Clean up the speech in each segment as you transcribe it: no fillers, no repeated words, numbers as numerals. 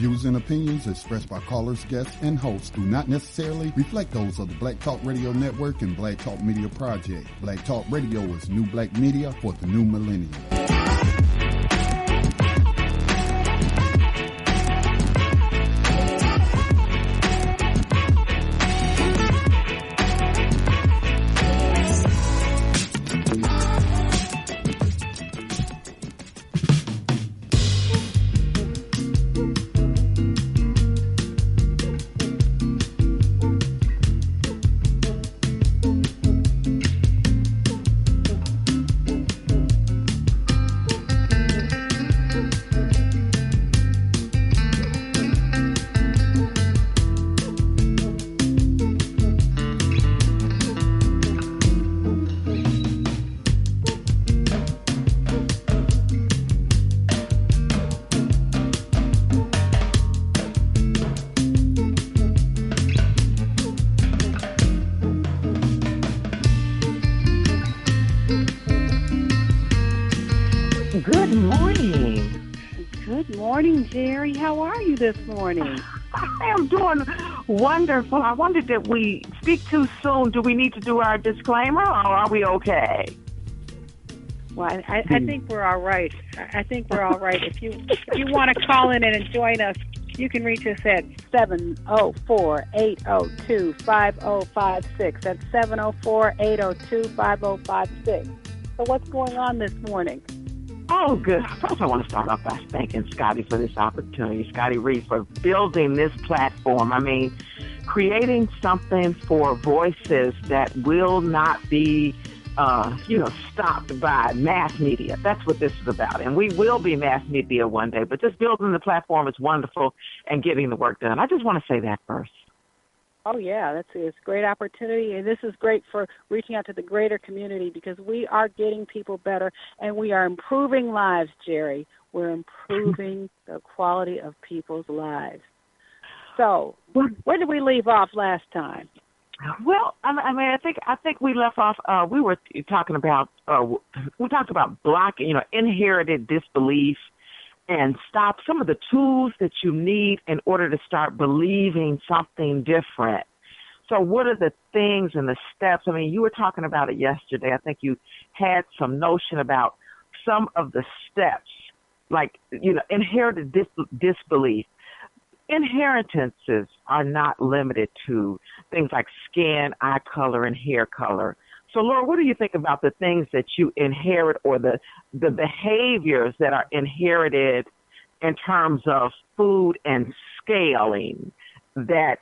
views and opinions expressed by callers, guests, and hosts do not necessarily reflect those of the Black Talk Radio Network and Black Talk Media Project. Black Talk Radio is new black media for the new millennium. Jerry, how are you this morning? I am doing wonderful. I wondered, did we speak too soon? Do we need to do our disclaimer, or are we okay? Well, I think we're all right. I think we're all right. If you want to call in and join us, you can reach us at 704-802-5056. That's 704-802-5056. So what's going on this morning? Oh, good. First, I want to start off by thanking Scotty for this opportunity, Scotty Reed, for building this platform. I mean, creating something for voices that will not be, stopped by mass media. That's what this is about. And we will be mass media one day, but just building the platform is wonderful and getting the work done. I just want to say that first. Oh, yeah, it's a great opportunity, and this is great for reaching out to the greater community because we are getting people better, and we are improving lives, Jerry. We're improving the quality of people's lives. So where did we leave off last time? Well, I think we left off, we talked about blocking, inherited disbelief, and stop some of the tools that you need in order to start believing something different. So what are the things and the steps? I mean, you were talking about it yesterday. I think you had some notion about some of the steps, like, inherited disbelief. Inheritances are not limited to things like skin, eye color, and hair color. So, Laura, what do you think about the things that you inherit or the behaviors that are inherited in terms of food and scaling that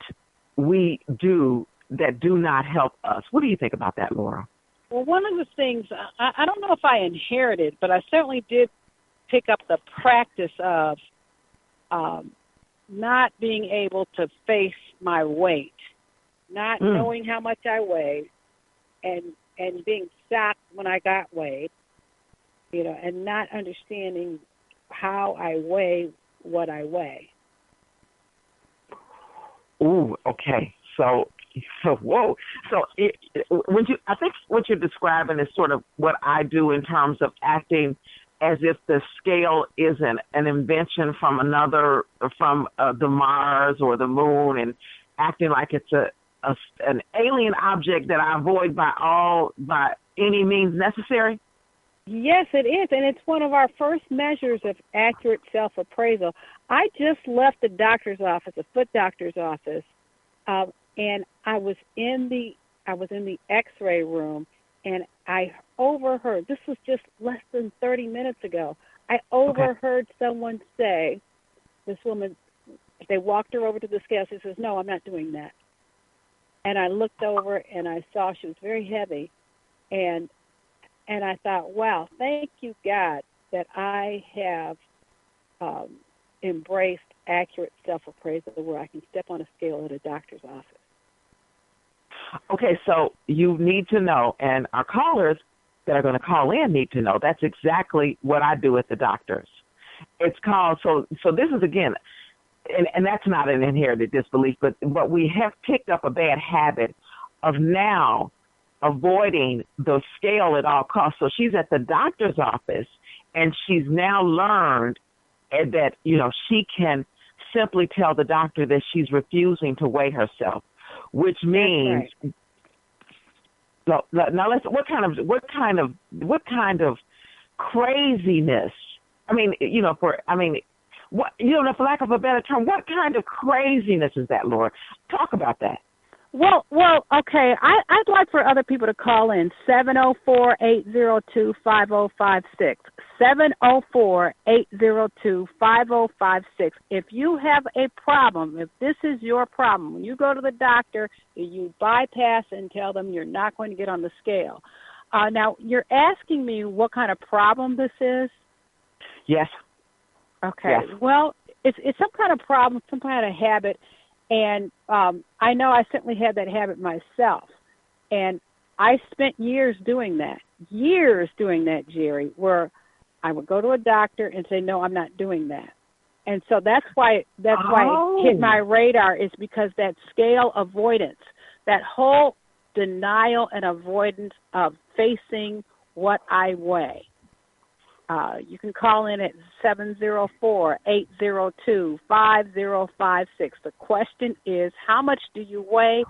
we do that do not help us? What do you think about that, Laura? Well, one of the things, I don't know if I inherited, but I certainly did pick up the practice of not being able to face my weight, not knowing how much I weighed, and being shocked when I got weighed, and not understanding how I weigh what I weigh. Ooh, okay. So whoa. So I think what you're describing is sort of what I do in terms of acting as if the scale isn't an invention from the Mars or the moon, and acting like it's an alien object that I avoid by any means necessary? Yes, it is, and it's one of our first measures of accurate self-appraisal. I just left the doctor's office, a foot doctor's office, and I was in the X-ray room, and I overheard. This was just less than 30 minutes ago. I overheard someone say, "This woman." They walked her over to the scale. She says, "No, I'm not doing that." And I looked over and I saw she was very heavy, and I thought, wow, thank you, God, that I have embraced accurate self-appraisal where I can step on a scale at a doctor's office. Okay, so you need to know, and our callers that are going to call in need to know, that's exactly what I do at the doctor's. It's called, so this is, again, and that's not an inherited disbelief, but we have picked up a bad habit of now avoiding the scale at all costs. So she's at the doctor's office, and she's now learned that, she can simply tell the doctor that she's refusing to weigh herself, which means now let's what kind of craziness? I mean, for lack of a better term, what kind of craziness is that, Laura? Talk about that. Well, okay. I'd like for other people to call in 704-802-5056. 704-802-5056. If you have a problem, if this is your problem, when you go to the doctor, you bypass and tell them you're not going to get on the scale. Now, you're asking me what kind of problem this is? Yes. Okay. Yes. Well, it's some kind of problem, some kind of habit. And I know I certainly had that habit myself. And I spent years doing that, Jerry, where I would go to a doctor and say, no, I'm not doing that. And so that's why it hit my radar, is because that scale avoidance, that whole denial and avoidance of facing what I weigh. You can call in at 704-802-5056. The question is, how much do you weigh?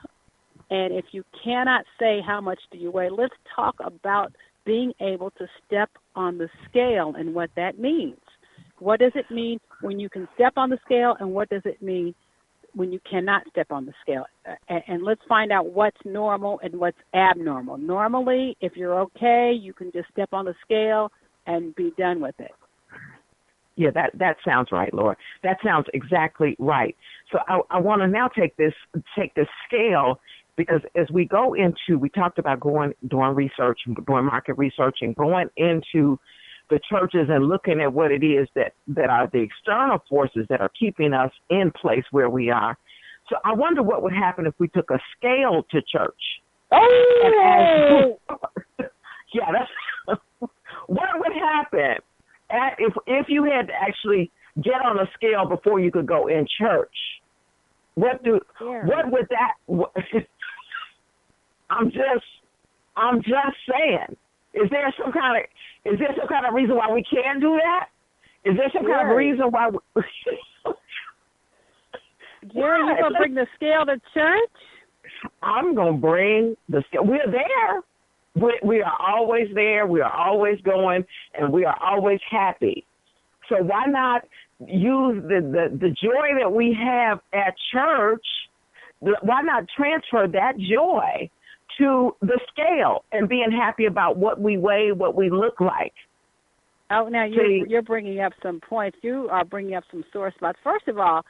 And if you cannot say how much do you weigh, let's talk about being able to step on the scale and what that means. What does it mean when you can step on the scale, and what does it mean when you cannot step on the scale? And let's find out what's normal and what's abnormal. Normally, if you're okay, you can just step on the scale and be done with it. Yeah, that sounds right, Laura. That sounds exactly right. So I want to now take this scale, because as we go into, we talked about doing research, doing market research, and going into the churches and looking at what it is that are the external forces that are keeping us in place where we are. So I wonder what would happen if we took a scale to church. Oh! Yeah, that's... What would happen if you had to actually get on a scale before you could go in church? What would that? I'm just saying. Is there some kind of reason why we can't do that? Is there some kind of reason why? Jerry, you gonna bring the scale to church? I'm gonna bring the scale. We're there. We are always there, we are always going, and we are always happy. So why not use the joy that we have at church, why not transfer that joy to the scale and being happy about what we weigh, what we look like? Oh, now you're bringing up some points. You are bringing up some sore spots. First of all,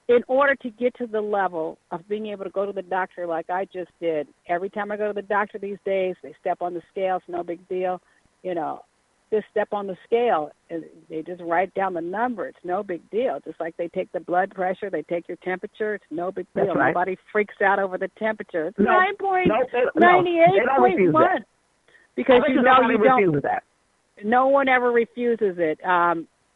in order to get to the level of being able to go to the doctor like I just did, every time I go to the doctor these days, they step on the scale. It's no big deal. Just step on the scale. And they just write down the number. It's no big deal. Just like they take the blood pressure, they take your temperature. It's no big deal. Right. Nobody freaks out over the temperature. It's 98.1. Because you don't. That. No one ever refuses it.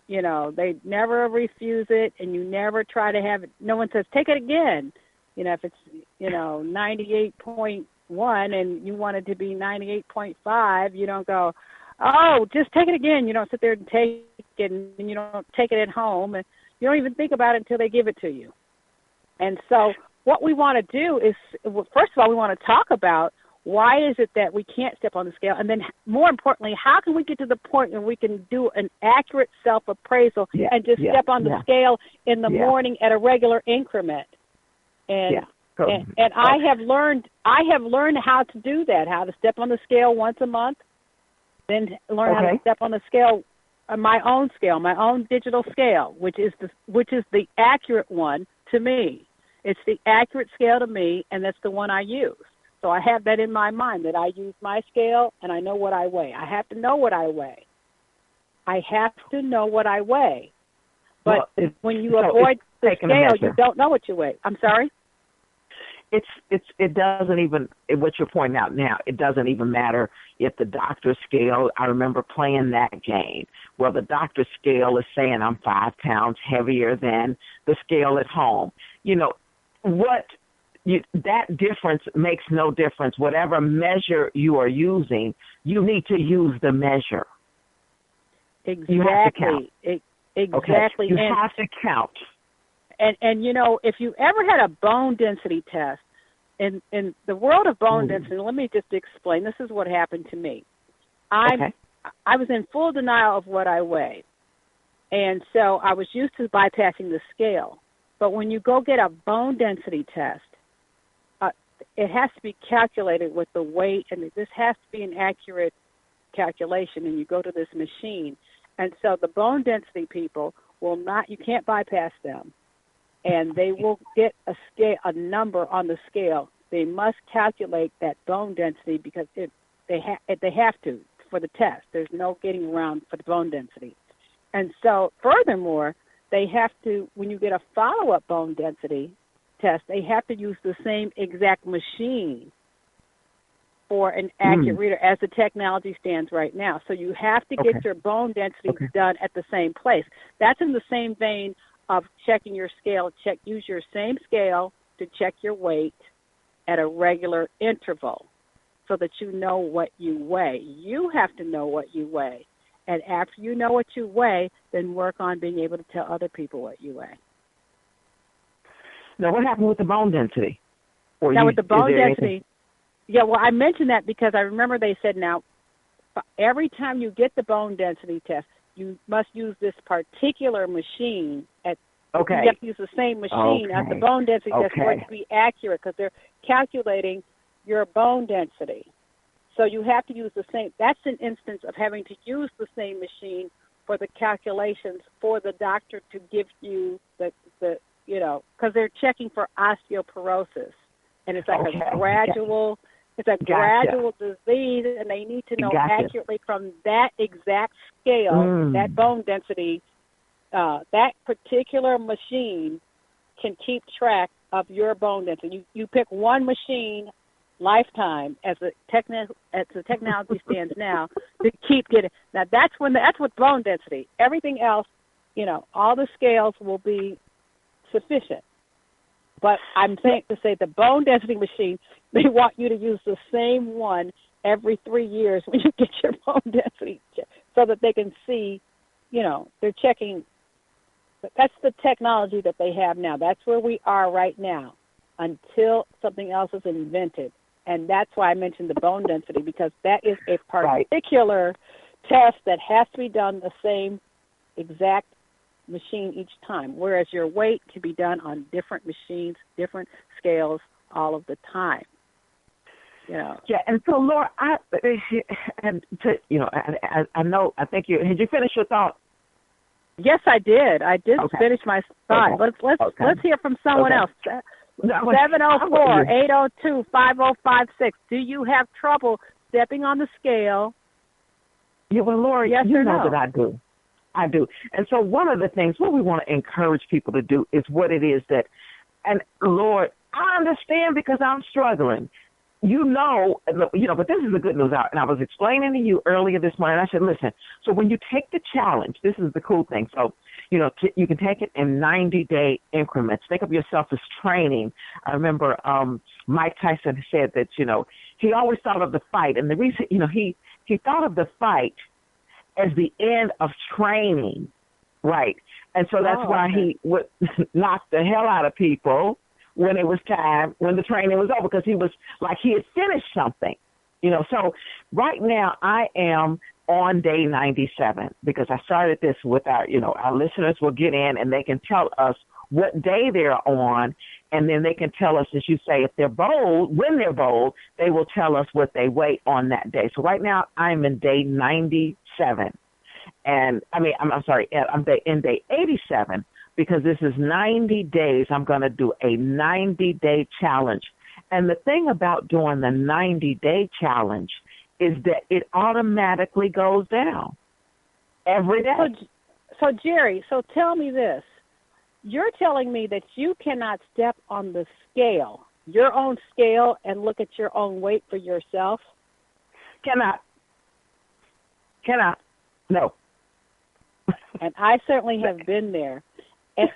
They never refuse it, and you never try to have it. No one says, take it again. If it's, 98.1 and you want it to be 98.5, you don't go, oh, just take it again. You don't sit there and take it, and you don't take it at home, and you don't even think about it until they give it to you. And so what we want to do is, first of all, we want to talk about why is it that we can't step on the scale? And then more importantly, how can we get to the point where we can do an accurate self-appraisal and just step on the scale in the morning at a regular increment? And I have learned how to do that, how to step on the scale once a month, then learn how to step on the scale, my own digital scale, which is the accurate one to me. It's the accurate scale to me, and that's the one I use. So I have that in my mind, that I use my scale and I know what I weigh. I have to know what I weigh. But when you avoid the scale, you don't know what you weigh. I'm sorry? It doesn't even, what you're pointing out now, it doesn't even matter if the doctor's scale, I remember playing that game. Well, the doctor's scale is saying I'm 5 pounds heavier than the scale at home. That difference makes no difference. Whatever measure you are using, you need to use the measure. Exactly. You have to count. Exactly. You have to count. And you know, if you ever had a bone density test, in the world of bone density, let me just explain. This is what happened to me. I was in full denial of what I weighed, and so I was used to bypassing the scale. But when you go get a bone density test, it has to be calculated with the weight, and this has to be an accurate calculation, and you go to this machine. And so the bone density people will not, you can't bypass them, and they will get a number on the scale. They must calculate that bone density because they have to for the test. There's no getting around for the bone density. And so furthermore, they have to, when you get a follow-up bone density test, they have to use the same exact machine for an accurate reader as the technology stands right now. So you have to get your bone density done at the same place. That's in the same vein of checking your scale. Use your same scale to check your weight at a regular interval so that you know what you weigh. You have to know what you weigh. And after you know what you weigh, then work on being able to tell other people what you weigh. Now, what happened with the bone density? With the bone density, well, I mentioned that because I remember they said now, every time you get the bone density test, you must use this particular machine. You have to use the same machine at the bone density test for it to be accurate because they're calculating your bone density. So you have to use the same. That's an instance of having to use the same machine for the calculations for the doctor to give you the because they're checking for osteoporosis, and it's like a gradual. It's a gradual disease, and they need to know accurately from that exact scale, that bone density. That particular machine can keep track of your bone density. You pick one machine lifetime as the technology stands now to keep getting. Now that's with bone density. Everything else, all the scales will be sufficient. But I'm saying to say the bone density machine, they want you to use the same one every 3 years when you get your bone density check, so that they can see, they're checking. That's the technology that they have now. That's where we are right now until something else is invented. And that's why I mentioned the bone density, because that is a particular test that has to be done the same exact machine each time, whereas your weight can be done on different machines, different scales all of the time. Yeah, and so Laura, I know. I think had you finished your thought? Yes, I did. I did finish my thought. Let's hear from someone else. 704-802-5056. Do you have trouble stepping on the scale? Yeah, well, Laura, yes you or know no? that I do. And so one of the things, what we want to encourage people to do is what it is that, and Lord, I understand because I'm struggling. But this is the good news out. And I was explaining to you earlier this morning, I said, listen, so when you take the challenge, this is the cool thing. So, you can take it in 90-day increments. Think of yourself as training. I remember Mike Tyson said that, he always thought of the fight. And the reason, he thought of the fight as the end of training, right? And so that's why he would knock the hell out of people when it was time, when the training was over, because he was like he had finished something, So right now I am on day 97 because I started this with our listeners will get in and they can tell us what day they're on, and then they can tell us, as you say, if they're bold, when they're bold, they will tell us what they weigh on that day. So right now I'm in day 97. And I'm in day 87 because this is 90 days. I'm going to do a 90-day challenge. And the thing about doing the 90-day challenge is that it automatically goes down every day. So Jerry, tell me this. You're telling me that you cannot step on the scale, your own scale, and look at your own weight for yourself? Cannot. No. And I certainly have been there. And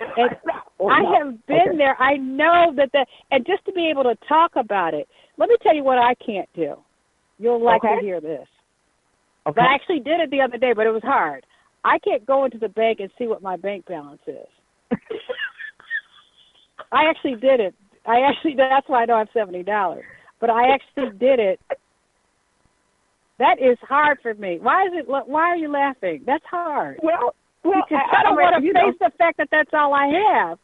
I have been there. I know that and just to be able to talk about it, let me tell you what I can't do. You'll like to hear this. Okay. But I actually did it the other day, but it was hard. I can't go into the bank and see what my bank balance is. I actually did it. That's why I know I have $70. But I actually did it. That is hard for me. Why are you laughing? That's hard. Well, because I don't want to face the fact that that's all I have.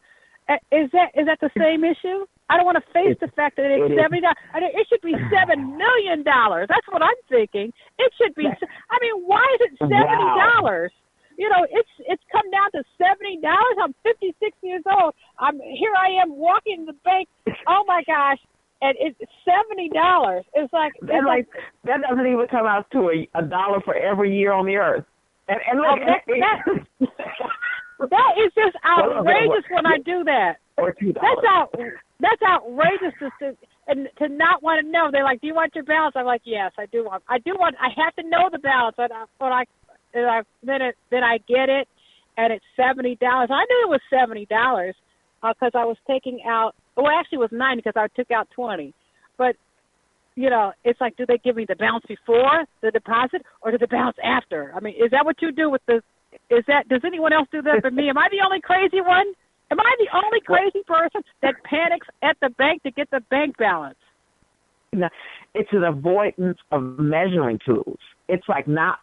Is that the same issue? I don't want to face the fact that it's $70. It should be $7 million. That's what I'm thinking. It should be. I mean, why is it $70? Wow. You know, it's come down to $70. I'm 56 years old. Here I am walking to the bank. Oh my gosh. And it's $70. It's like that doesn't even come out to a dollar for every year on the earth. And look, that is just outrageous when I do that. Or $2. That's outrageous to not want to know. They're like, "Do you want your balance?" I'm like, "Yes, I do want. I have to know the balance." Then I get it, and it's $70. I knew it was $70 because I was taking out. Well, actually, it was $90 because I took out $20. But you know, it's like, do they give me the balance before the deposit or the balance after? I mean, is that what you do with the? Does anyone else do that for me? Am I the only crazy one? Am I the only crazy person that panics at the bank to get the bank balance? No, it's an avoidance of measuring tools. It's like not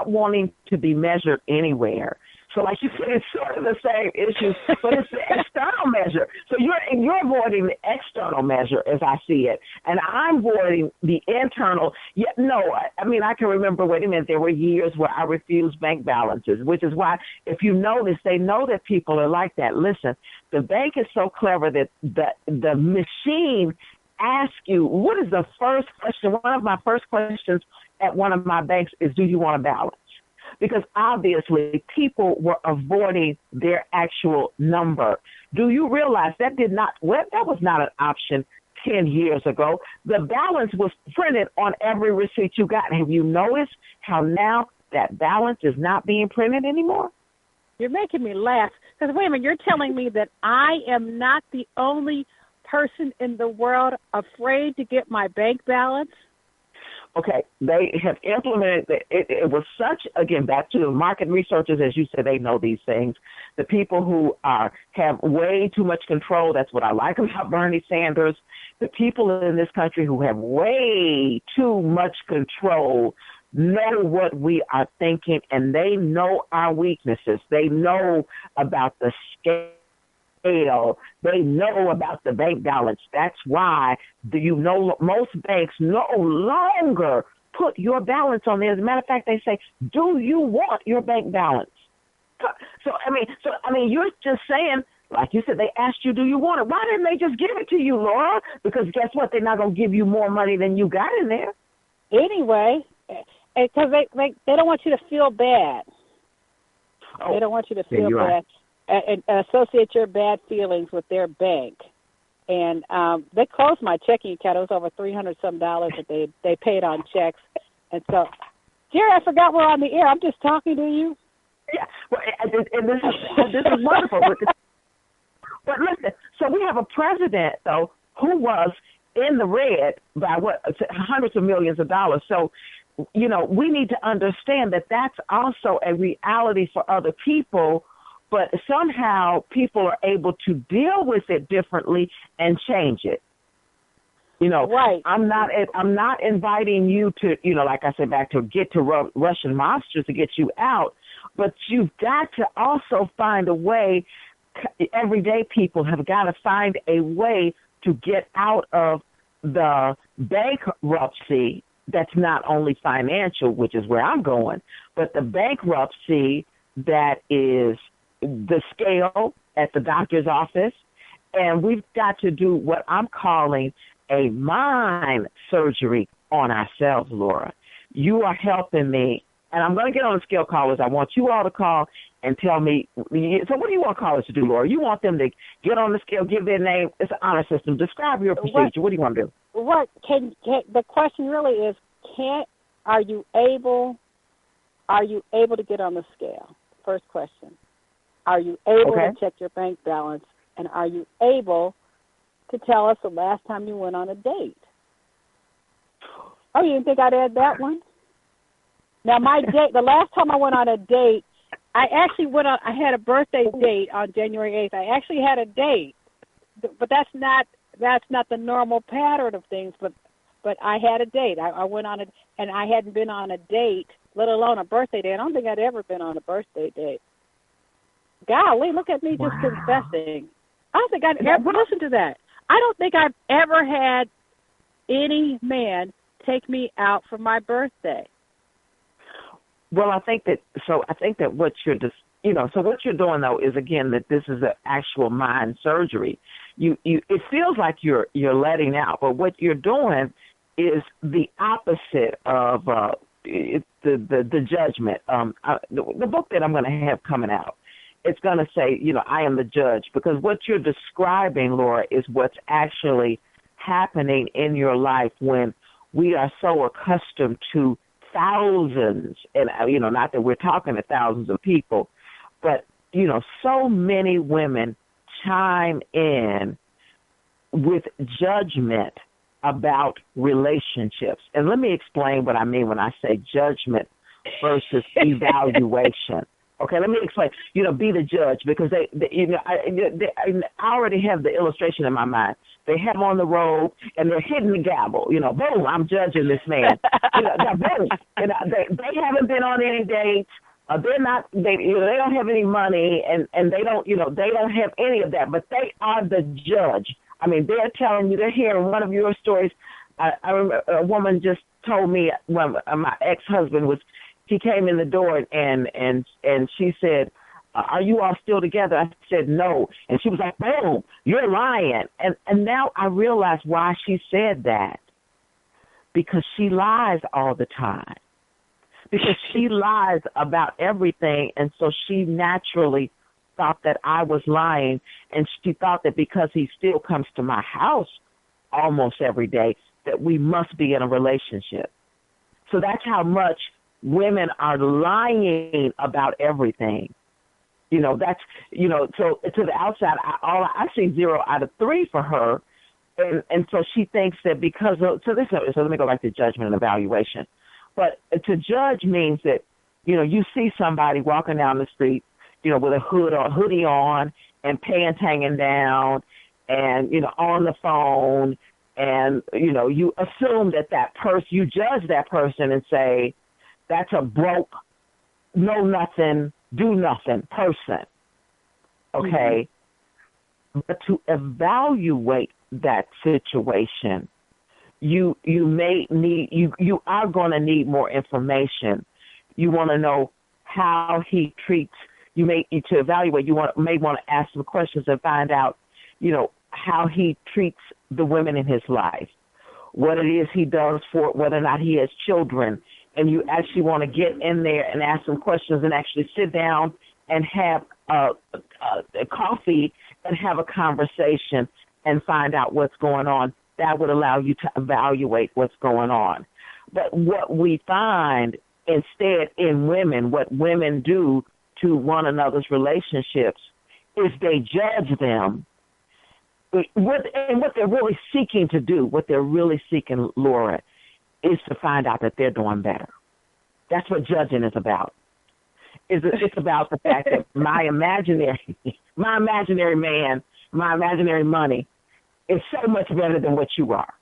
wanting to be measured anywhere. So like you said, it's sort of the same issue, but it's the external measure. So you're avoiding the external measure as I see it, and I'm avoiding the internal. Yet no, I mean, I can remember, wait a minute, there were years where I refused bank balances, which is why, if you notice, they know that people are like that. Listen, the bank is so clever that the machine asks you, what is the first question? One of my first questions at one of my banks is, do you want a balance? Because obviously people were avoiding their actual number. Do you realize that was not an option 10 years ago? The balance was printed on every receipt you got. Have you noticed how now that balance is not being printed anymore? You're making me laugh. Because wait a minute, you're telling me that I am not the only person in the world afraid to get my bank balance? Okay, they have implemented it was such, again, back to the market researchers, as you said, they know these things. The people who have way too much control, that's what I like about Bernie Sanders. The people in this country who have way too much control know what we are thinking, and they know our weaknesses. They know about the scale. They know about the bank balance. That's why most banks no longer put your balance on there. As a matter of fact, they say, "Do you want your bank balance?" So I mean, you're just saying, like you said, they asked you, "Do you want it?" Why didn't they just give it to you, Laura? Because guess what? They're not going to give you more money than you got in there. Anyway, because they don't want you to feel bad. They don't want you to feel bad. And associate your bad feelings with their bank. And they closed my checking account. It was over $300-some that they paid on checks. And so, Jerry, I forgot we're on the air. I'm just talking to you. Yeah, well, and this is wonderful. But listen, so we have a president, though, who was in the red by hundreds of millions of dollars. So, you know, we need to understand that that's also a reality for other people. But somehow people are able to deal with it differently and change it. You know, right. I'm not inviting you to, you know, like I said, back to get to Russian monsters to get you out. But you've got to also find a way. Everyday people have got to find a way to get out of the bankruptcy that's not only financial, which is where I'm going, but the bankruptcy that is the scale at the doctor's office, and we've got to do what I'm calling a mind surgery on ourselves, Laura. You are helping me, and I'm going to get on the scale callers. I want you all to call and tell me, so what do you want callers to do, Laura? You want them to get on the scale, give their name. It's an honor system. Describe your procedure. What do you want to do? The question really is, are you able to get on the scale? First question. Are you able to check your bank balance, and are you able to tell us the last time you went on a date? Oh, you didn't think I'd add that one? Now, the last time I went on a date, I had a birthday date on January 8th. I actually had a date, but that's not the normal pattern of things. But I had a date. I went on and I hadn't been on a date, let alone a birthday date. I don't think I'd ever been on a birthday date. Golly, look at me just confessing. I don't think I'd ever, listen to that. I don't think I've ever had any man take me out for my birthday. Well, I think that what you're just, so what you're doing though is, again, that this is an actual mind surgery. It feels like you're letting out, but what you're doing is the opposite of the judgment. The book that I'm going to have coming out, it's going to say, I am the judge, because what you're describing, Laura, is what's actually happening in your life when we are so accustomed to thousands, and, not that we're talking to thousands of people, but, so many women chime in with judgment about relationships. And let me explain what I mean when I say judgment versus evaluation. Okay, let me explain. Be the judge, because I already have the illustration in my mind. They have on the robe and they're hitting the gavel. Boom, I'm judging this man. Boom. They haven't been on any dates. They're not. They don't have any money, and they don't. They don't have any of that. But they are the judge. I mean, they're telling you. They're hearing one of your stories. I remember a woman just told me when my ex-husband was. He came in the door and she said, "Are you all still together?" I said, "No." And she was like, "Boom, you're lying." And now I realize why she said that. Because she lies all the time. Because she lies about everything, and so she naturally thought that I was lying, and she thought that because he still comes to my house almost every day, that we must be in a relationship. So that's how much women are lying about everything. So to the outside, I see 0 out of 3 for her. And so she thinks that because of, so let me go back to judgment and evaluation. But to judge means that, you see somebody walking down the street, with a hoodie on and pants hanging down and, on the phone. And, you assume that person, you judge that person and say, that's a broke, know nothing, do nothing person. Okay? Mm-hmm. But to evaluate that situation, you are going to need more information. You want to know how he treats. To evaluate. You may want to ask some questions and find out, how he treats the women in his life, what it is he does for it, whether or not he has children. And you actually want to get in there and ask some questions and actually sit down and have a coffee and have a conversation and find out what's going on. That would allow you to evaluate what's going on. But what we find instead in women, what women do to one another's relationships, is they judge them. And what they're really seeking to do, what they're really seeking, Laura, is to find out that they're doing better. That's what judging is about. It's about the fact that my imaginary man, my imaginary money is so much better than what you are.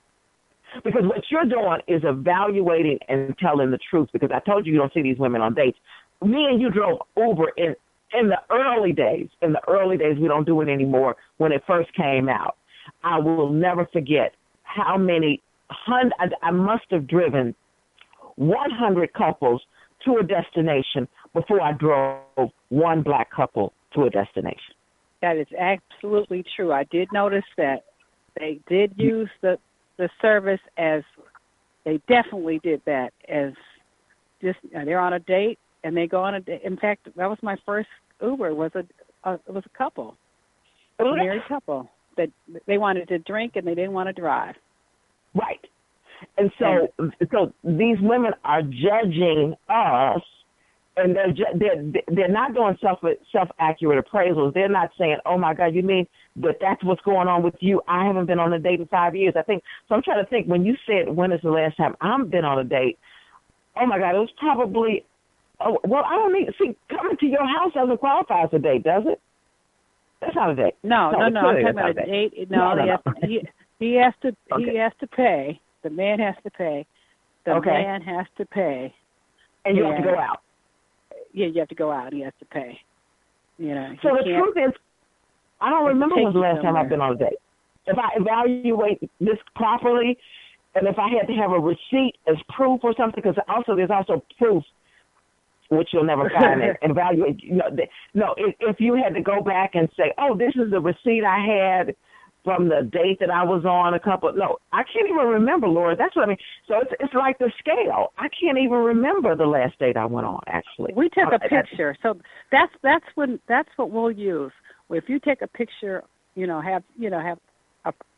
Because what you're doing is evaluating and telling the truth. Because I told you don't see these women on dates. Me and you drove Uber in the early days. In the early days, we don't do it anymore. When it first came out, I will never forget how many I must have driven 100 couples to a destination before I drove one black couple to a destination. That is absolutely true. I did notice that they did use the service as, they definitely did that as just, they're on a date and they go on a date. In fact, that was my first Uber. It was a couple, a married couple that they wanted to drink and they didn't want to drive. Right. And so these women are judging us, and they're not doing self-accurate appraisals. They're not saying, "Oh my God, you mean that that's what's going on with you? I haven't been on a date in 5 years." I think so. I'm trying to think. When you said when is the last time I've been on a date? Oh my God, it was probably. Oh well, I don't need. See, coming to your house doesn't qualify as a date, does it? That's not a date. No. I'm talking about a date. No, no. He has to pay. The man has to pay. The man has to pay. And you have to go out. Yeah, you have to go out. He has to pay. You know. So the truth is, I don't remember when the last time I've been on a date. If I evaluate this properly, and if I had to have a receipt as proof or something, because there's also proof, which you'll never find, and evaluate. If you had to go back and say, oh, this is the receipt I had from the date that I was on I can't even remember, Laura. That's what I mean. So it's like the scale. I can't even remember the last date I went on, actually. We took a picture. So that's what we'll use. If you take a picture, have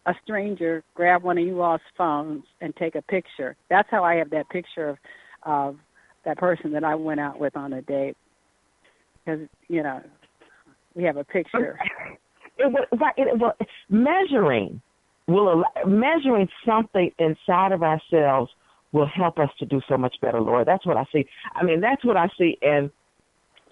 a stranger grab one of you all's phones and take a picture. That's how I have that picture of that person that I went out with on a date. Because, we have a picture. Measuring something inside of ourselves will help us to do so much better, Laura. That's what I see. I mean, that's what I see, and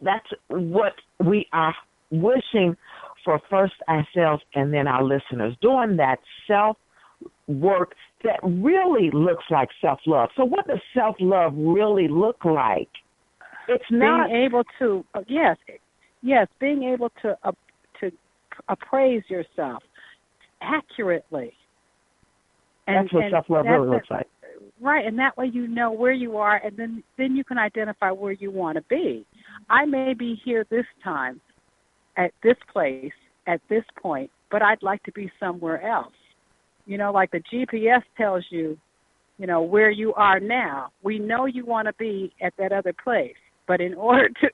that's what we are wishing for first ourselves and then our listeners, doing that self-work that really looks like self-love. So what does self-love really look like? It's not being able to, being able to appraise yourself accurately. And that's what self-love really looks like. Right, and that way you know where you are, and then you can identify where you want to be. I may be here this time, at this place, at this point, but I'd like to be somewhere else. Like the GPS tells you, where you are now. We know you want to be at that other place, but in order to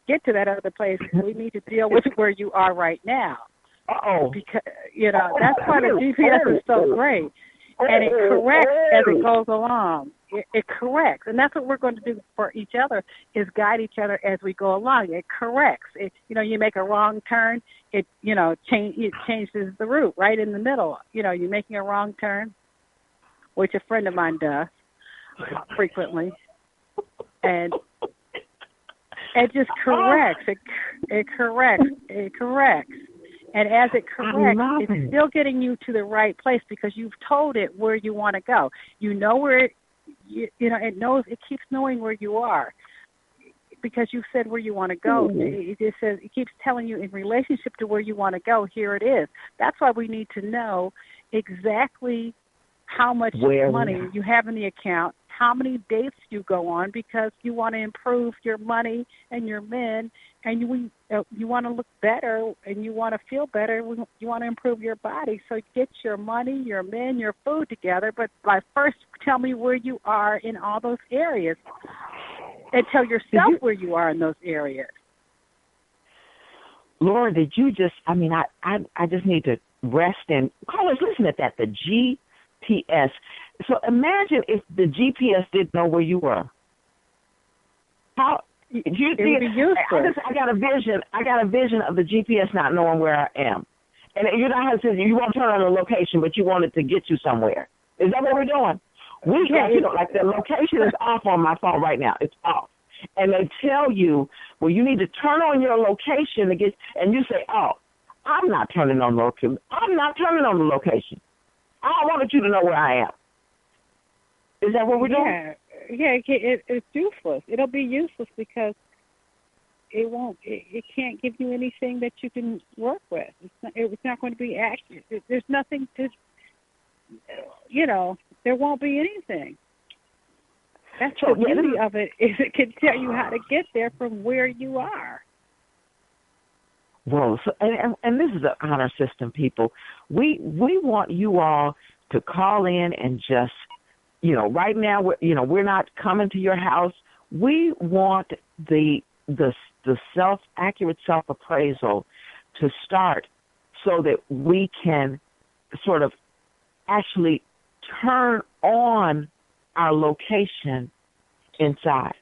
get to that other place, we need to deal with where you are right now. Because, that's why the GPS is so great. And it corrects as it goes along. It corrects. And that's what we're going to do for each other, is guide each other as we go along. It corrects. You make a wrong turn, it changes the route right in the middle. You're making a wrong turn, which a friend of mine does frequently. And it just corrects. It corrects. And as it corrects, it's still getting you to the right place because you've told it where you want to go. You know where it keeps knowing where you are because you've said where you want to go. It keeps telling you in relationship to where you want to go, here it is. That's why we need to know exactly how much money you have in the account, how many dates you go on, because you want to improve your money and your men, and you want to look better and you want to feel better. You want to improve your body. So get your money, your men, your food together. But first tell me where you are in all those areas, and tell yourself where you are in those areas. Laura, did you just? I mean, I just need to rest and callers. Listen at that. The GPS. So imagine if the GPS didn't know where you were. How it would be useless. I got a vision of the GPS not knowing where I am. And you know how it says you won't turn on a location, but you want it to get you somewhere. Is that what we're doing? Like the location is off on my phone right now. It's off. And they tell you, well, you need to turn on your location to get, and you say, oh, I'm not turning on the location. I'm not turning on the location. I wanted you to know where I am. Is that what we're doing? Yeah, it's useless. It'll be useless because it can't give you anything that you can work with. It's not going to be accurate. There's nothing to, there won't be anything. That's the beauty of it, is it can tell you how to get there from where you are. Well, and this is an honor system, people. We want you all to call in and just, right now, we're not coming to your house. We want the accurate self-appraisal to start so that we can sort of actually turn on our location inside.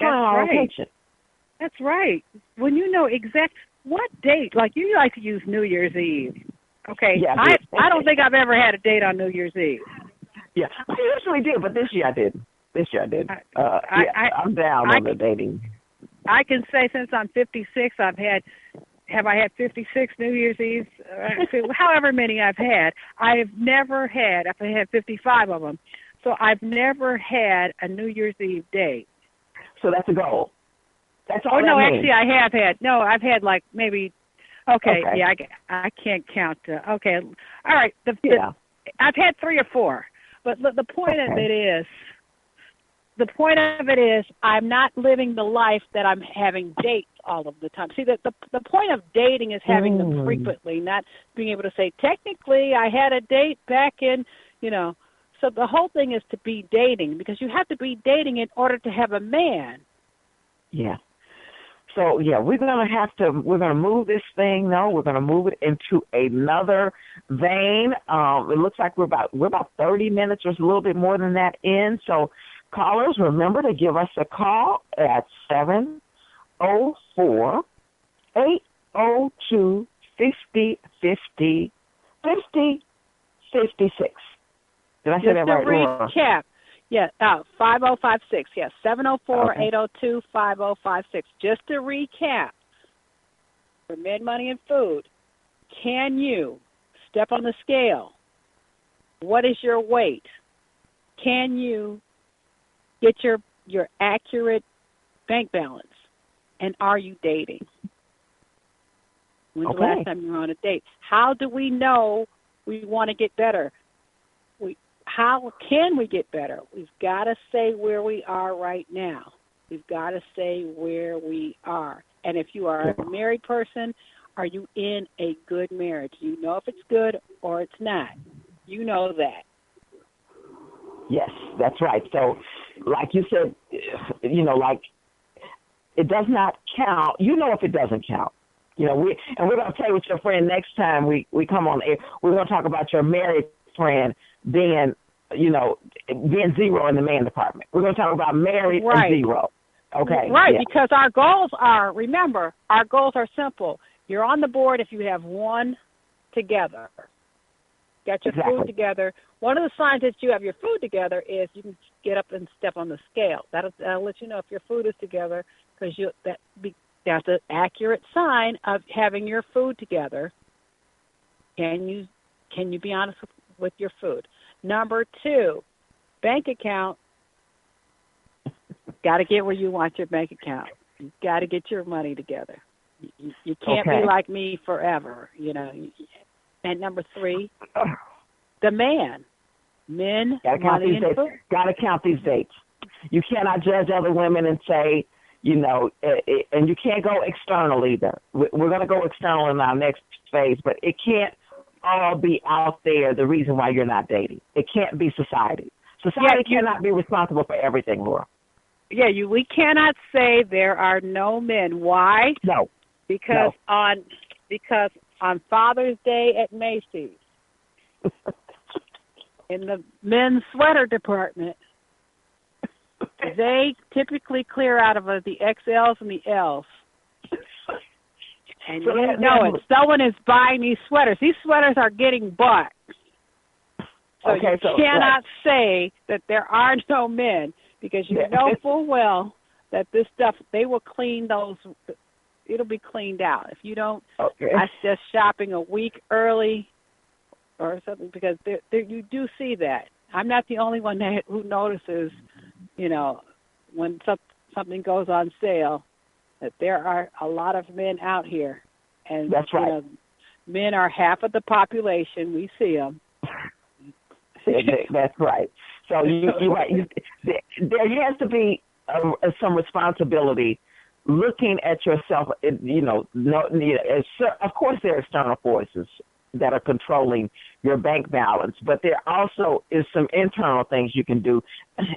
Turn on our location. That's right. When you know what date, like you like to use New Year's Eve. Okay, yeah, I don't think I've ever had a date on New Year's Eve. Yeah, I usually do, but this year I didn't. I'm down on the dating. I can say since I'm 56, I've had have I had 56 New Year's Eves? However many I've had. I've had 55 of them. So I've never had a New Year's Eve date. So that's a goal. That's all. Oh, no, means. actually I have had. No, I've had like maybe, okay. Yeah, I can't count. Okay. All right. I've had 3 or 4. But the point of it is, I'm not living the life that I'm having dates all of the time. See, the point of dating is having them frequently, not being able to say, technically, I had a date back in, So the whole thing is to be dating, because you have to be dating in order to have a man. Yeah. So, we're going to move this thing, we're going to move it into another vein. It looks like we're about 30 minutes or a little bit more than that in. So, callers, remember to give us a call at 704-802-5050, 5056. Did I say that right, Laura? Just to recap. Yeah, 5056. Yes, 704-802-5056. Just to recap, for Men, Money, and Food, can you step on the scale? What is your weight? Can you get your accurate bank balance? And are you dating? When's the last time you were on a date? How do we know we want to get better? How can we get better? We've got to say where we are right now. We've got to say where we are. And if you are a married person, are you in a good marriage? You know if it's good or it's not. You know that. Yes, that's right. So, like you said, like it does not count. You know if it doesn't count. We're going to play with your friend next time we come on air. We're going to talk about your married friend being zero in the man department. We're going to talk about married and zero. Okay. Right, because our goals are simple. You're on the board if you have one together. Got your food together. One of the signs that you have your food together is you can get up and step on the scale. That'll let you know if your food is together, because that's an accurate sign of having your food together. Can you be honest with your food? Number 2, bank account. Got to get where you want your bank account. You've got to get your money together. You can't be like me forever, And number 3, the man. Men, money, and food. Got to count these dates. You cannot judge other women and say, and you can't go external either. We're going to go external in our next phase, but it can't all be out there the reason why you're not dating. It can't be society. Society cannot be responsible for everything, Laura. Yeah, we cannot say there are no men. Why? No. Because on Father's Day at Macy's, in the men's sweater department, they typically clear out of the XLs and the Ls. And someone is buying these sweaters. These sweaters are getting bought. So you cannot say that there are no men, because you know full well that this stuff, they will clean those. It'll be cleaned out. If you don't, I suggest shopping a week early or something, because you do see that. I'm not the only one who notices, when something goes on sale, that there are a lot of men out here. And that's right. Men are half of the population. We see them. That's right. So you're right. There has to be some responsibility looking at yourself. Of course, there are external forces that are controlling your bank balance, but there also is some internal things you can do.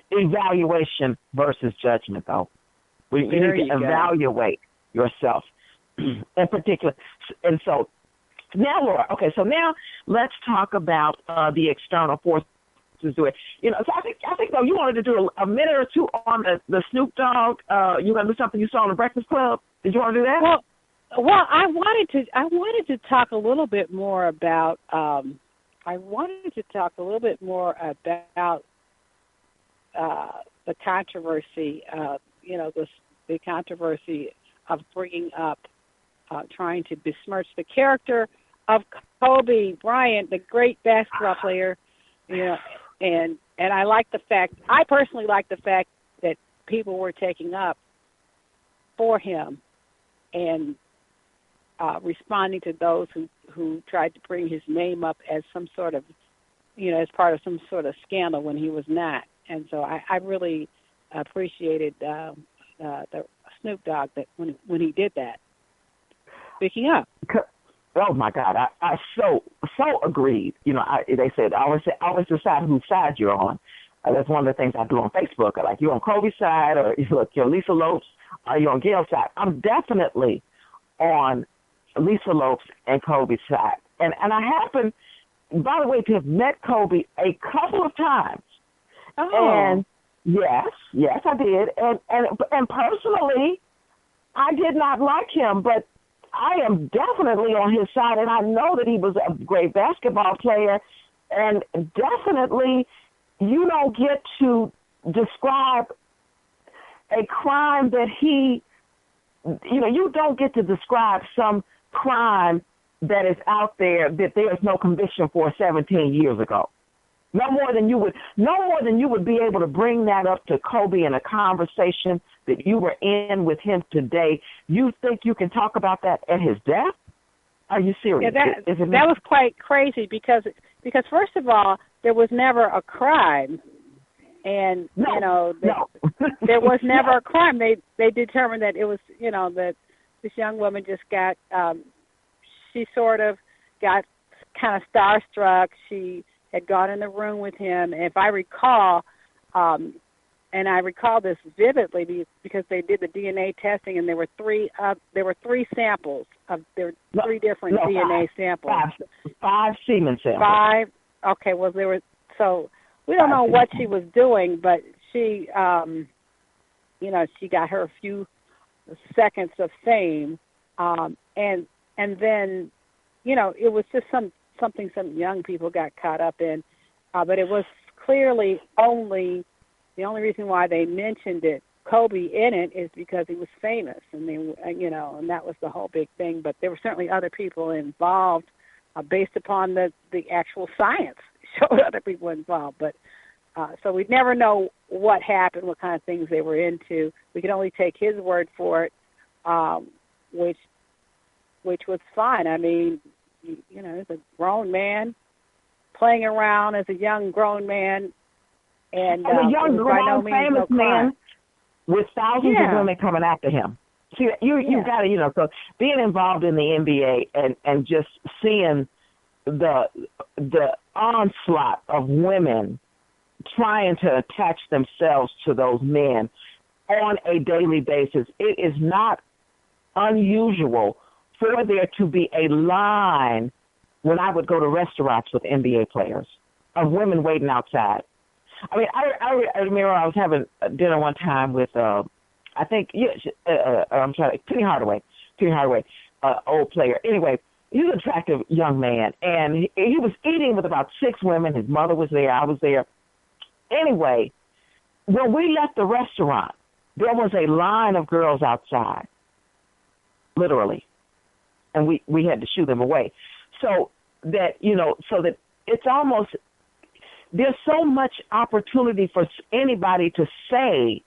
Evaluation versus judgment, though. You need to evaluate yourself in particular. And so now, Laura, so now let's talk about the external forces do it. So I think though, you wanted to do a minute or two on the Snoop Dogg. You want to do something you saw on the Breakfast Club? Did you want to do that? Well, I wanted to talk a little bit more about the controversy. The controversy of bringing up trying to besmirch the character of Kobe Bryant, the great basketball player, and I personally like the fact that people were taking up for him and responding to those who tried to bring his name up as some sort of, as part of some sort of scandal when he was not. And so I really appreciated the Snoop Dogg that when he did that, speaking up. Oh my God, I so agreed. They said always decide whose side you're on. That's one of the things I do on Facebook. I like, you on Kobe's side, or you're Lisa Lopes, or you're on Gail's side. I'm definitely on Lisa Lopes and Kobe's side. And I happen, by the way, to have met Kobe a couple of times. Oh. And yes, I did. And personally, I did not like him, but I am definitely on his side, and I know that he was a great basketball player, and definitely you don't get to describe a crime that you don't get to describe some crime that is out there that there is no conviction for 17 years ago. No more than you would be able to bring that up to Kobe in a conversation that you were in with him today. You think you can talk about that at his death? Are you serious? Yeah, that was quite crazy because first of all, there was never a crime, and there was never a crime. They determined that it was that this young woman just got she sort of got kind of starstruck. She had gone in the room with him. And if I recall, and I recall this vividly because they did the DNA testing, and there were three samples there were three different DNA samples. Five semen samples. Five. Okay. Well, so we don't know what she was doing, but she, she got her a few seconds of fame, and then, it was just something some young people got caught up in, but it was clearly the only reason why they mentioned Kobe in it is because he was famous, and and that was the whole big thing. But there were certainly other people involved, based upon the actual science showed other people involved. But so we'd never know what happened, what kind of things they were into. We could only take his word for it, which was fine. I mean, he's a grown man playing around as a young grown man, and a young grown famous man with thousands of women coming after him. See, you got to, so being involved in the NBA and just seeing the onslaught of women trying to attach themselves to those men on a daily basis, it is not unusual for there to be a line when I would go to restaurants with NBA players of women waiting outside. I mean, I remember I was having dinner one time with, Penny Hardaway, old player. Anyway, he's an attractive young man, and he was eating with about 6 women. His mother was there. I was there. Anyway, when we left the restaurant, there was a line of girls outside, literally, and we had to shoo them away. So that it's almost, there's so much opportunity for anybody to say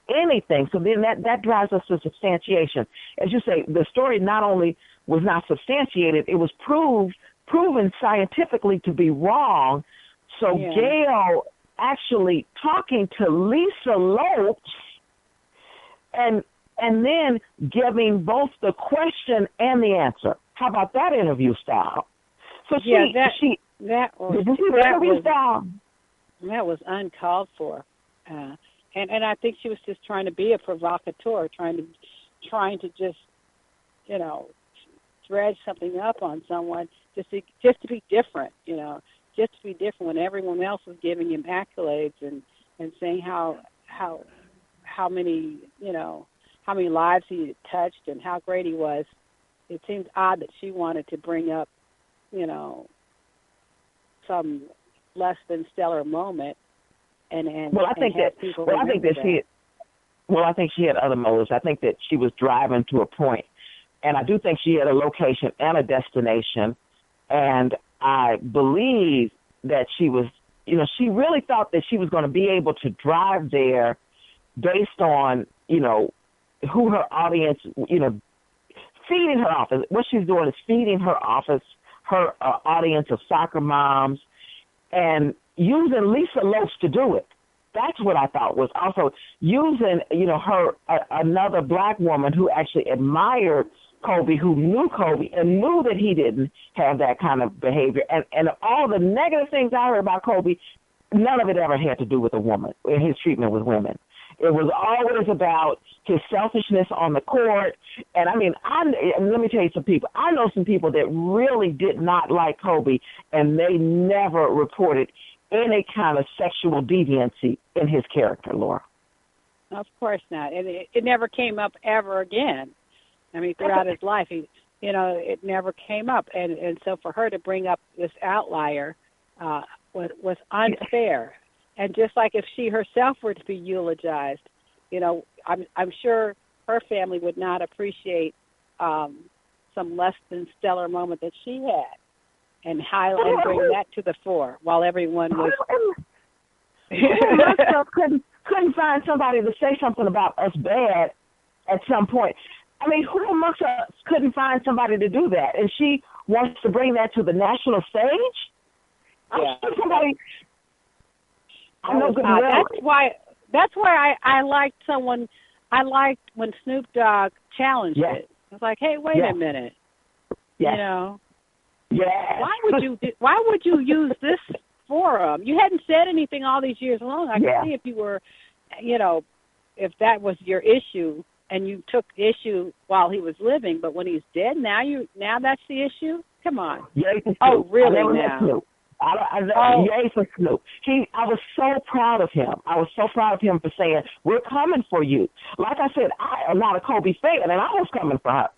anything. So then that drives us to substantiation. As you say, the story not only was not substantiated, it was proven scientifically to be wrong. So Gail actually talking to Lisa Lopes and then giving both the question and the answer. How about that interview style? So that was uncalled for, and I think she was just trying to be a provocateur, trying to just dredge something up on someone just to be different, just to be different when everyone else was giving him accolades and saying how many lives he had touched and how great he was. It seemed odd that she wanted to bring up, some less than stellar moment, I think she had other motives. I think that she was driving to a point and I do think she had a location and a destination, and I believe that she was, she really thought that she was going to be able to drive there based on, who her audience, feeding her office. What she's doing is feeding her office, her audience of soccer moms, and using Lisa Loach to do it. That's what I thought was also using, her, another black woman who actually admired Kobe, who knew Kobe and knew that he didn't have that kind of behavior. And all the negative things I heard about Kobe, none of it ever had to do with a woman and his treatment with women. It was always about his selfishness on the court. And, let me tell you some people. I know some people that really did not like Kobe, and they never reported any kind of sexual deviancy in his character, Laura. Of course not. And it never came up ever again. Throughout his life, it never came up. And so for her to bring up this outlier was unfair. And just like if she herself were to be eulogized, I'm sure her family would not appreciate some less than stellar moment that she had, and bring that to the fore while everyone was. couldn't find somebody to say something about us bad at some point. Who amongst us couldn't find somebody to do that? And she wants to bring that to the national stage? Yeah. Somebody. That's why I liked someone. I liked when Snoop Dogg challenged it. I was like, hey, wait a minute. Yes. Yeah. Why would you use this forum? You hadn't said anything all these years long. I could see if you were, if that was your issue and you took issue while he was living, but when he's dead, now that's the issue? Come on. Oh, really now? Yay for Snoop. I was so proud of him. I was so proud of him for saying, we're coming for you. Like I said, I am not a Kobe fan, and I was coming for her.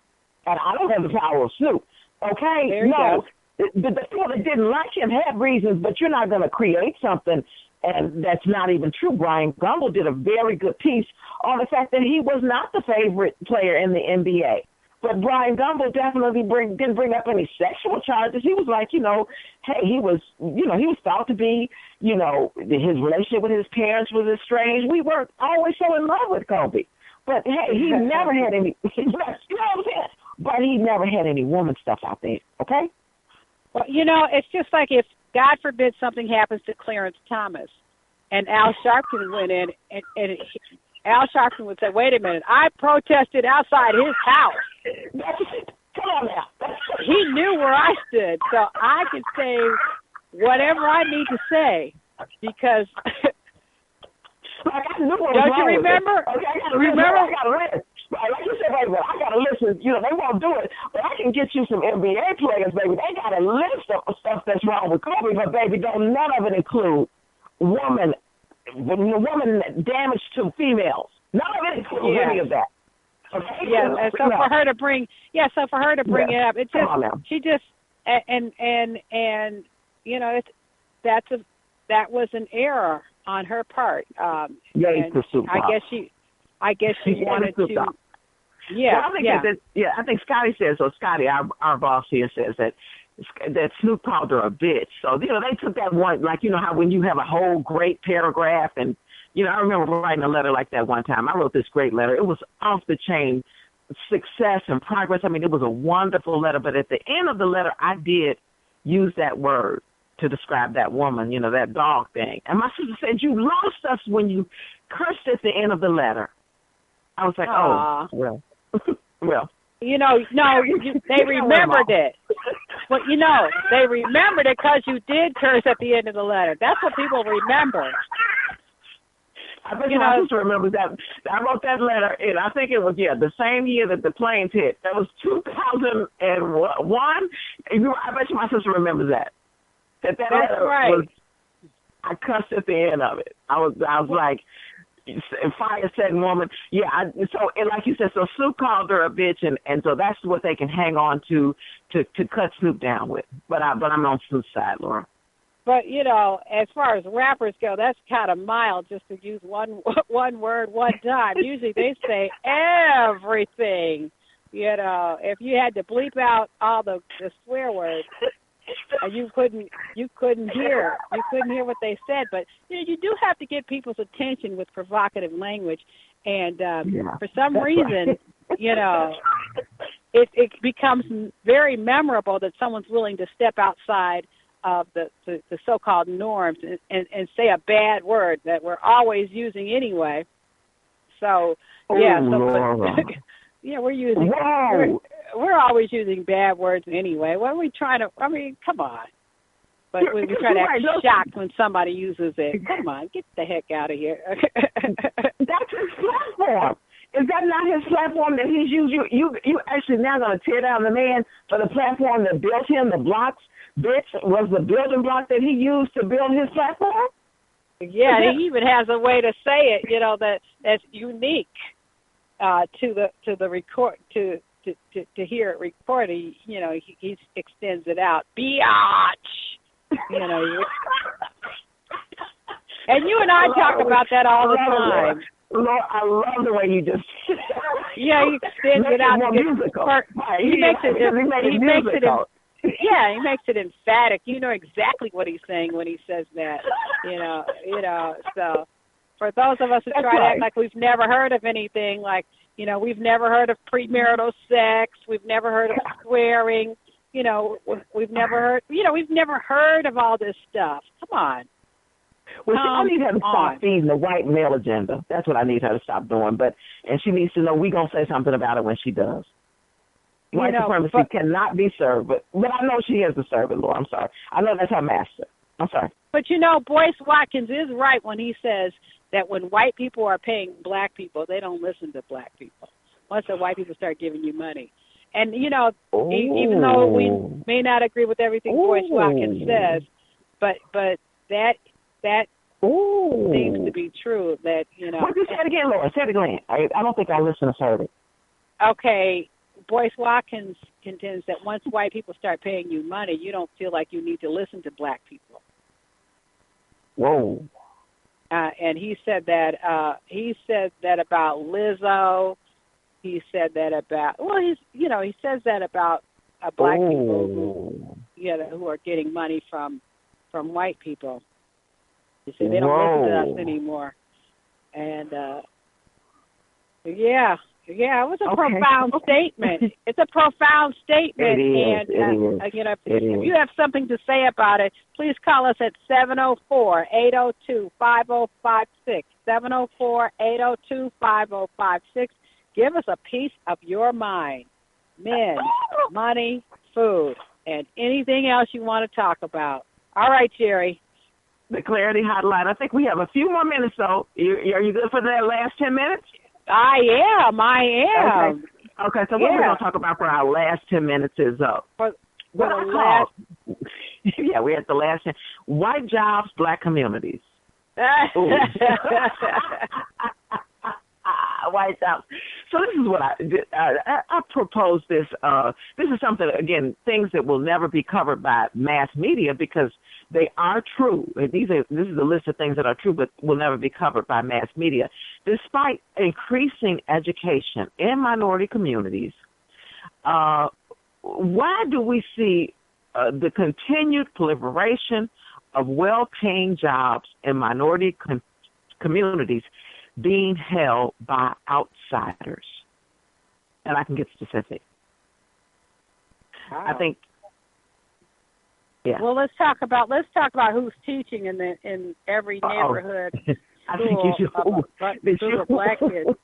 And I don't have the power of Snoop. Okay? No. The people that didn't like him had reasons, but you're not going to create something and that's not even true. Brian Gumbel did a very good piece on the fact that he was not the favorite player in the NBA. But Brian Gumbel definitely didn't bring up any sexual charges. He was like, hey, he was thought to be, his relationship with his parents was estranged. We were always so in love with Kobe. But, hey, he never had any, you know what I'm saying? But he never had any woman stuff out there, okay? Well, it's just like if, God forbid, something happens to Clarence Thomas and Al Sharpton went in and Al Sharpton would say, wait a minute, I protested outside his house. Come on now. He knew where I stood, so I can say whatever I need to say because like I knew what don't you remember? Okay, I got a list. Like you said, baby, I got a list. They won't do it, but I can get you some NBA players, baby. They got a list of stuff that's wrong with Kobe, but baby, don't none of it include woman damage to females. None of it includes any of that. Okay? Yeah, and so for her to bring it up, it just she just and that was an error on her part. I guess she wanted to. Yeah, well, I think Scotty says so. Scotty, our boss here, says that Snoop called her a bitch. So they took that one, like how when you have a whole great paragraph, and I remember writing a letter like that one time. I wrote this great letter. It was off the chain success and progress. It was a wonderful letter. But at the end of the letter, I did use that word to describe that woman, that dog thing. And my sister said, you lost us when you cursed at the end of the letter. I was like, oh, well. Well. They remembered it. Well, they remembered it because you did curse at the end of the letter. That's what people remember. I bet my sister remembers that. I wrote that letter, and I think it was, the same year that the planes hit. That was 2001. I bet you my sister remembers that. That letter was, I cussed at the end of it. I was like, fire-setting woman. Yeah, and like you said, so Snoop called her a bitch, and so that's what they can hang on to cut Snoop down with. But I'm on Snoop's side, Laura. But, as far as rappers go, that's kind of mild just to use one word one time. Usually they say everything. if you had to bleep out all the swear words, you couldn't hear what they said. But you do have to get people's attention with provocative language, and for some reason, it becomes very memorable that someone's willing to step outside of the so-called norms and say a bad word that we're always using anyway. So we're always using bad words anyway. What are we trying to? I mean, come on. But we try to act shocked when somebody uses it. Come on, get the heck out of here. That's his platform. Is that not his platform that he's used? You actually now going to tear down the man for the platform that built him, the blocks, bitch, was the building block that he used to build his platform? Yeah, and he even has a way to say it, that's unique to the record to hear it recorded. He extends it out. Biatch. And you and I talk about that all the time. Lord, I love the way you just. Yeah, he extends it out. More musical. He makes it emphatic. You know exactly what he's saying when he says that. So for those of us who try to act like we've never heard of anything, like we've never heard of premarital sex, we've never heard of swearing, we've never heard of all this stuff. Come on. Well, I need her to stop feeding the white male agenda. That's what I need her to stop doing. And she needs to know we're going to say something about it when she does. White supremacy cannot be served, but I know she has to serve it, Lord. I'm sorry. I know that's her master. I'm sorry. But Boyce Watkins is right when he says that when white people are paying black people, they don't listen to black people. Once the white people start giving you money. And, even though we may not agree with everything Boyce Watkins says, but that seems to be true. That What did you say it again, Laura? Say it again. I don't think our listeners heard it. Okay, Boyce Watkins contends that once white people start paying you money, you don't feel like you need to listen to black people. Whoa. And he said that about Lizzo. He said that about he says that about black people who are getting money from white people. He said they don't listen to us anymore. And it was a profound statement. It's a profound statement. It is. If you have something to say about it, please call us at 704-802-5056. 704-802-5056. Give us a piece of your mind. Men, money, food, and anything else you want to talk about. All right, Jerry. The Clarity Hotline. I think we have a few more minutes, though. Are you good for that last 10 minutes? I am. Okay, so what we're going to talk about for our last 10 minutes is for the last. Yeah, we're at the last 10. White jobs, black communities. White jobs. So this is what I propose this. This is something, again, things that will never be covered by mass media because they are true. This is a list of things that are true but will never be covered by mass media. Despite increasing education in minority communities, why do we see the continued proliferation of well-paying jobs in minority communities being held by outsiders? And I can get specific. Wow. I think. Yeah. Well, let's talk about who's teaching in every neighborhood I think you should. school of black kids.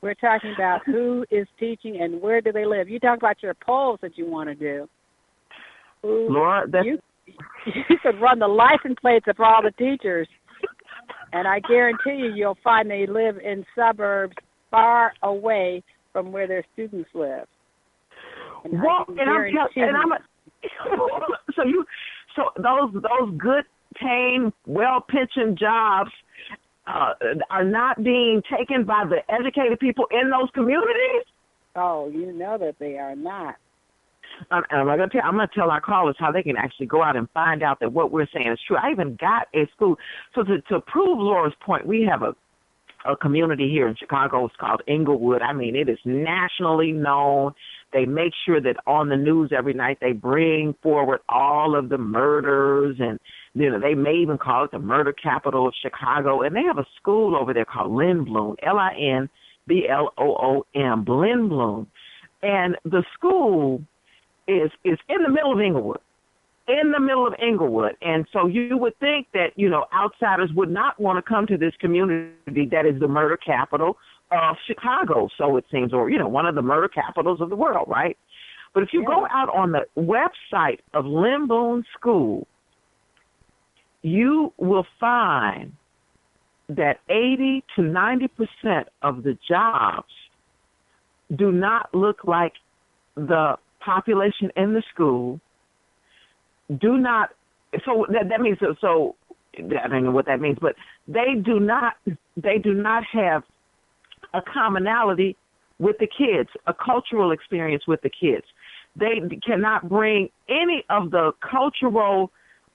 We're talking about who is teaching and where do they live. You talk about your polls that you want to do. Laura, you could run the license plates of all the teachers, and I guarantee you'll find they live in suburbs far away from where their students live. So those good paying, well pensioned jobs are not being taken by the educated people in those communities? Oh, you know that they are not. I'm going to tell our callers how they can actually go out and find out that what we're saying is true. I even got a school. So to prove Laura's point, we have a a community here in Chicago. It's called Inglewood. I mean, it is nationally known. They make sure that on the news every night they bring forward all of the murders, and they may even call it the murder capital of Chicago. And they have a school over there called Lindblom, Linbloom, Lindblom. And the school is in the middle of Inglewood. And so you would think that, outsiders would not want to come to this community that is the murder capital of Chicago, so it seems, or, one of the murder capitals of the world, right? But if you go out on the website of Lindblom School, you will find that 80 to 90% of the jobs do not look like the population in the school. Do not, so that means, so I don't know what that means, but they do not have a commonality with the kids, a cultural experience with the kids. They cannot bring any of the cultural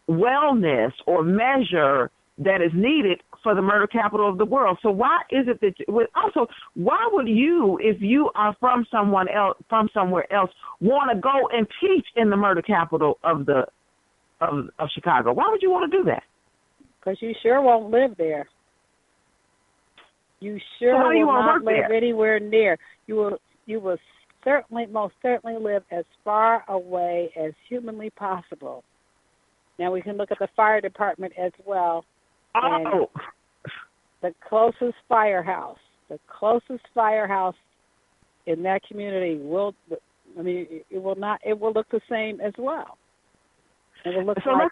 wellness or measure that is needed for the murder capital of the world. So why is it that, also, why would you, if you are from somewhere else, want to go and teach in the murder capital of Chicago? Why would you want to do that? Because you sure won't live there. You sure will not live anywhere near. You will most certainly live as far away as humanly possible. Now we can look at the fire department as well. Oh. The closest firehouse in that community will look the same as well. It will look like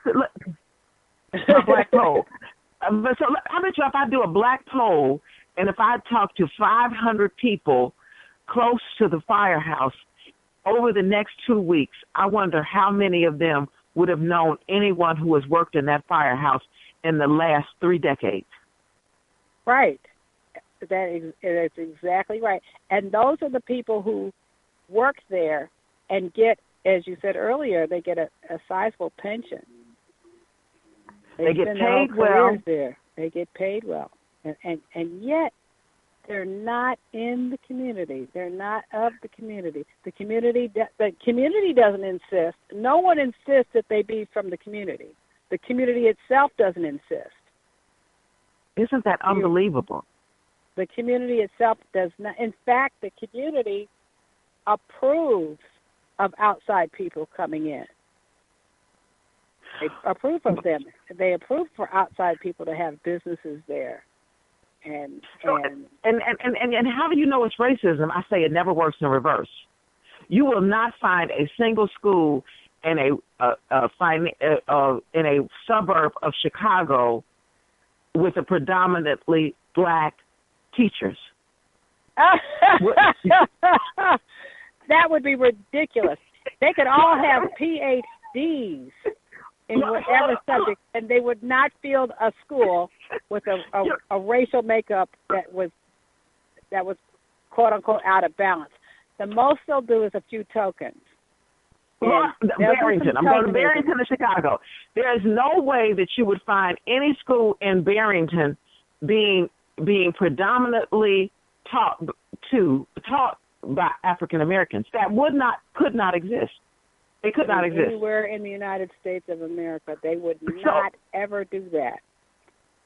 a black poll. So I bet you if I do a black poll, and if I talk to 500 people close to the firehouse over the next 2 weeks, I wonder how many of them would have known anyone who has worked in that firehouse in the last 3 decades. Right. That's exactly right. And those are the people who work there and get, as you said earlier, they get a sizable pension. They get paid well. There. They get paid well. And yet they're not in the community. They're not of the community. The community doesn't insist. No one insists that they be from the community. The community itself doesn't insist. Isn't that unbelievable? The community itself does not. In fact, the community approves of outside people coming in. They approve of them. They approve for outside people to have businesses there. And how do you know it's racism? I say it never works in reverse. You will not find a single school in a suburb of Chicago with a predominantly black teachers. That would be ridiculous. They could all have PhDs in whatever subject, and they would not field a school with a racial makeup that was quote unquote out of balance. The most they'll do is a few tokens. Barrington. I'm going to Barrington, Chicago. There is no way that you would find any school in Barrington being predominantly taught by African Americans. That could not exist. They could not exist. Anywhere in the United States of America, they would not ever do that.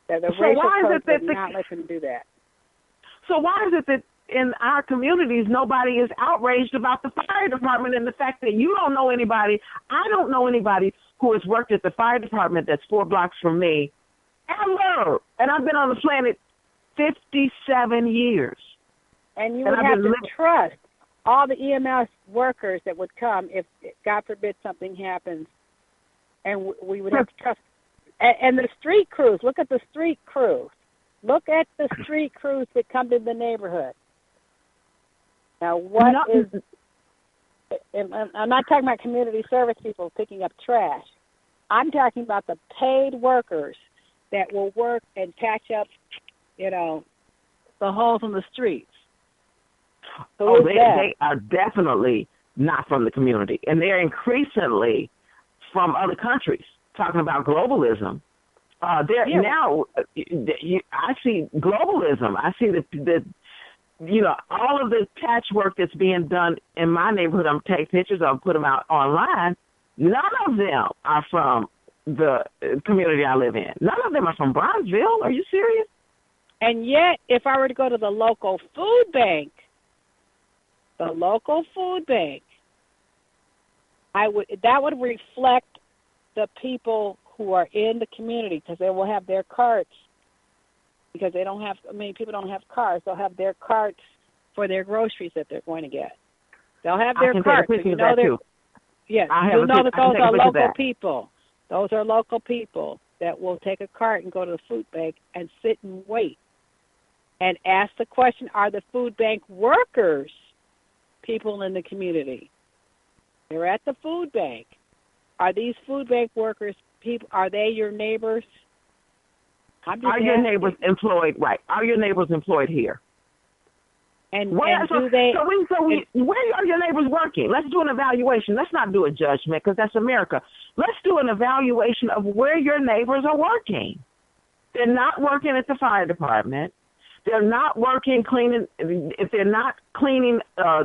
The racial code would not let them do that. So why is it that in our communities nobody is outraged about the fire department and the fact that you don't know anybody? I don't know anybody who has worked at the fire department that's 4 blocks from me ever. And I've been on the planet 57 years. And you would have to trust all the EMS workers that would come if, God forbid, something happens. And we would have to trust. And the street crews. Look at the street crews. Look at the street crews that come to the neighborhood. Now, I'm not talking about community service people picking up trash. I'm talking about the paid workers that will work and patch up, the holes in the streets. So they are definitely not from the community. And they're increasingly from other countries, talking about globalism. Now, I see globalism. I see the all of the patchwork that's being done in my neighborhood. I'm taking pictures of, put them out online. None of them are from the community I live in. None of them are from Bronzeville. Are you serious? And yet, if I were to go to the local food bank, that would reflect the people who are in the community, because they will have their carts, because they don't have, people don't have cars. They'll have their carts for their groceries that they're going to get. They'll have their carts. So you know that those are local people. Those are local people that will take a cart and go to the food bank and sit and wait and ask the question, are the food bank workers people in the community? They're at the food bank. Are these food bank workers people? Are they your neighbors? Are your neighbors employed? Right. Are your neighbors employed here? And where do they? Where are your neighbors working? Let's do an evaluation. Let's not do a judgment, because that's America. Let's do an evaluation of where your neighbors are working. They're not working at the fire department. They're not working cleaning. If they're not cleaning,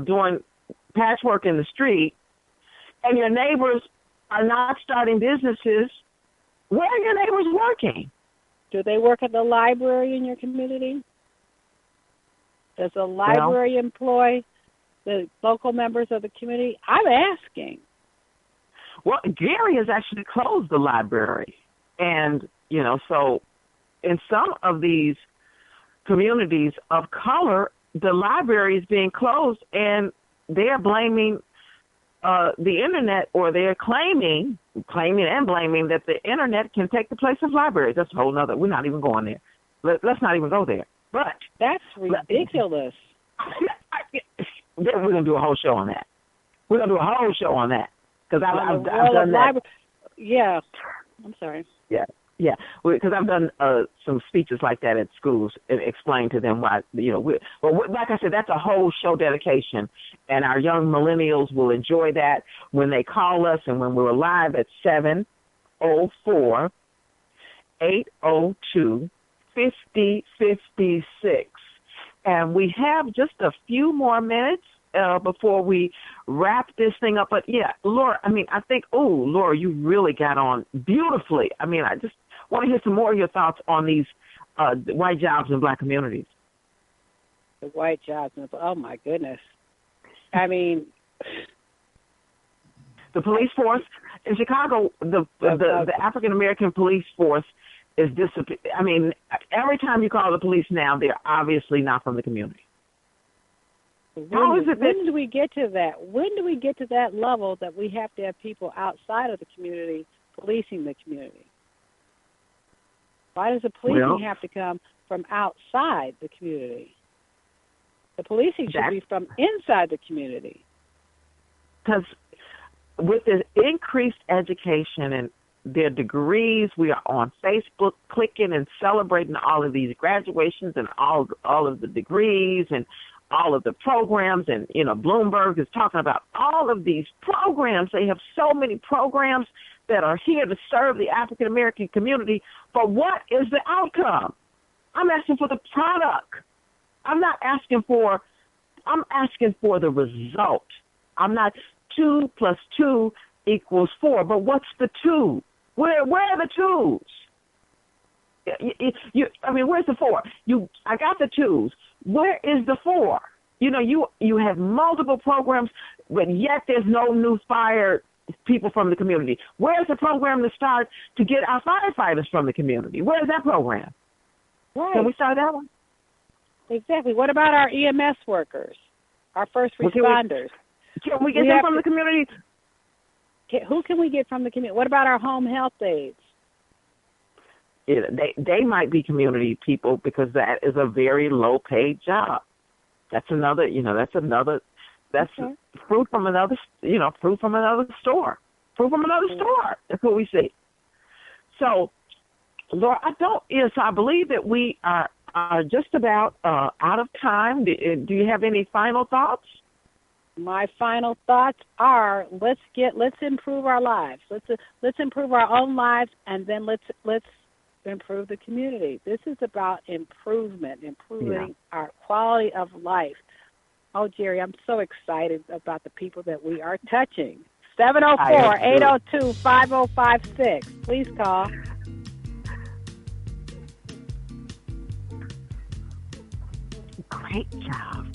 doing patchwork in the street, and your neighbors are not starting businesses, where are your neighbors working? Do they work at the library in your community? Does the library employ the local members of the community? I'm asking. Well, Gary has actually closed the library. And, so in some of these communities of color, the library is being closed, and they're blaming the internet, or they're claiming and blaming that the internet can take the place of libraries. That's a whole nother. We're not even going there. Let's not even go there. But that's ridiculous. We're going to do a whole show on that. Because I've done that. Yeah. I'm sorry. Yeah. Because I've done some speeches like that at schools and explained to them why, like I said, that's a whole show dedication. And our young millennials will enjoy that when they call us, and when we're live at 704-802-5056. And we have just a few more minutes before we wrap this thing up. But, yeah, Laura, I think, Laura, you really got on beautifully. I just want to hear some more of your thoughts on these white jobs in black communities. The white jobs, oh, my goodness. The police force in Chicago, the African-American police force is disappearing. Every time you call the police now, they're obviously not from the community. When do we get to that? When do we get to that level that we have to have people outside of the community policing the community? Why does the policing have to come from outside the community? The policing should be from inside the community. Because with the increased education and their degrees, we are on Facebook clicking and celebrating all of these graduations and all of the degrees and all of the programs. And, Bloomberg is talking about all of these programs. They have so many programs that are here to serve the African-American community. But what is the outcome? I'm asking for the product. I'm asking for the result. I'm not 2 + 2 = 4, but what's the 2? Where are the 2s? Where's the 4? I got the 2s. Where is the 4? You have multiple programs, but yet there's no new fire people from the community. Where's the program to start to get our firefighters from the community? Where's that program? Right. Can we start that one? Exactly. What about our EMS workers, our first responders? Can we get them from the community? Who can we get from the community? What about our home health aides? Yeah, they might be community people, because that is a very low paid job. That's another, that's fruit from another store. That's what we see. So, Laura, I believe that we are just about out of time. Do you have any final thoughts? My final thoughts are: let's improve our lives. Let's improve our own lives, and then let's improve the community. This is about improving our quality of life. Oh, Jerry, I'm so excited about the people that we are touching. 704-802-5056. Please call. Great job.